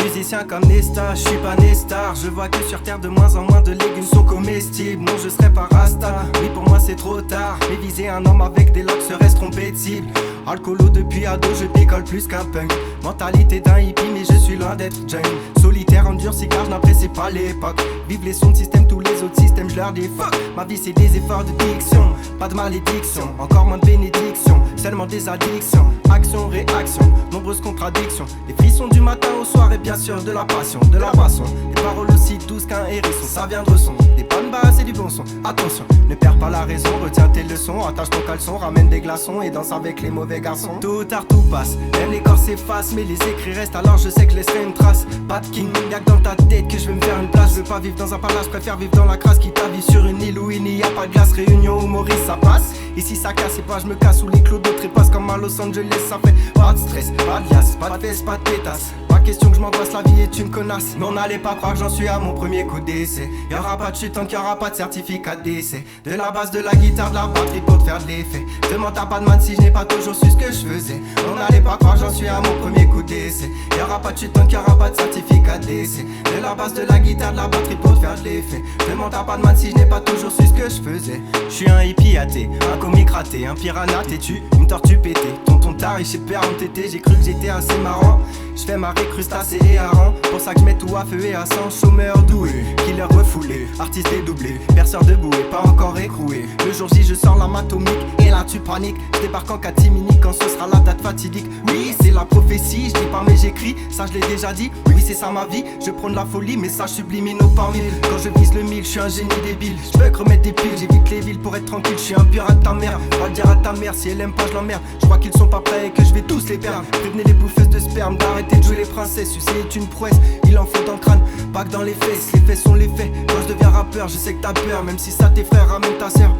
Musicien comme Nesta, je suis pas Nestar. Je vois que sur terre de moins en moins de légumes sont comestibles. Non, je serai pas Rasta, oui pour moi c'est trop tard. Mais viser un homme avec des locks serait se tromper de cible. Alcoolo depuis ado, je décolle plus qu'un punk. Mentalité d'un hippie mais je suis loin d'être jeune. Solitaire, endurci car je n'apprécie pas l'époque. Vive les sons de système, tous les autres systèmes je leur dis fuck. Ma vie c'est des efforts de diction, pas de malédiction, encore moins de bénédiction, seulement des addictions. Action, réaction, nombreuses contradictions. Des frissons du matin au soir et bien sûr de la passion, de la boisson. Des paroles aussi douces qu'un hérisson, ça vient de son. Des bonnes basses et du bon son, attention, ne perds pas la raison, retiens tes leçons. Attache ton caleçon, ramène des glaçons et danse avec les mauvais garçons. Tôt ou tard tout passe, même les corps s'effacent, mais les écrits restent, alors je sais que je laisserai une trace. Pas de king, y'a que dans ta tête que je vais me faire une place. Je veux pas vivre dans un palace, je préfère vivre dans la crasse. Quitte à vivre sur une île où il n'y a pas de glace. Réunion humoriste, ça passe. Ici ça casse et pas je me casse, où les clos de trépassent comme à Los Angeles. Ça fait pas de stress, pas de liasse, pas de fesses, pas de pétasse. Pas question que je m'angoisse, la vie est une connasse. Non, n'allez pas croire que j'en suis à mon premier coup d'essai. Y'aura pas de chute tant qu'il y aura pas de certificat d'essai. De la basse, de la guitare, de la batterie pour te faire de l'effet. Demande à pas de man si je n'ai pas toujours su ce que je faisais. Non, n'allez pas croire que j'en suis à mon premier coup d'essai. Y'aura pas de chute tant qu'il y aura pas de certificat d'essai. De la basse, de la guitare, de la batterie pour te faire de l'effet. Demande à pas de man si je n'ai pas toujours su ce que je faisais. Je suis un hippie athée, un comique raté, un piranha têtu, une tortue pétée. Tonton taré, chez père en tété, j'ai cru que j'étais assez marrant. Je fais marrer crustacés et harengs, pour ça que je mets tout à feu et à sang. Chômeur doué, killer refoulé, artiste dédoublé, perceur debout et pas encore écroué. Le jour J je sors la matomique et là tu paniques. Je débarque en catimini quand ce sera la date fatidique. Oui c'est la prophétie, je dis pas mais j'écris, ça je l'ai déjà dit. Oui c'est ça ma vie, je prône la folie, message subliminaux par mille. Quand je vise le mille, je suis un génie débile. Je peux que remettre des piles, j'évite les villes pour être tranquille. Je suis un pirate ta mère, va le dire à ta mère si elle aime pas je l'emmerde. Je crois qu'ils sont pas prêts et que je vais tous les perdre. Prévenez les bouffeuses de sperme d'arrêter de jouer les princesses. Sucer est une prouesse, il en faut dans le crâne, pas que dans les fesses. Les faits sont les faits, quand je deviens rappeur je sais que t'as peur. Même si ça tes frères, ramène ta sœur.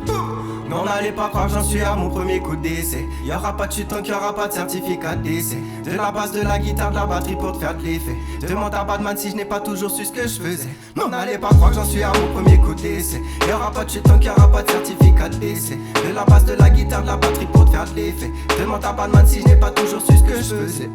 Non n'allez pas croire que j'en suis à mon premier coup d'essai. Y'aura pas de chute tant qu'il y aura pas de certificat d'essai. De la basse, de la guitare, de la batterie pour te faire de l'effet. Demande à Batman si je n'ai pas toujours su ce que je faisais. Non n'allez pas croire que j'en suis à mon premier coup d'essai. Y'aura pas de chute tant qu'il y aura pas de certificat d'essai. De la basse, de la guitare, de la batterie pour te faire de l'effet. Demande à Batman si je n'ai pas toujours su ce que je faisais.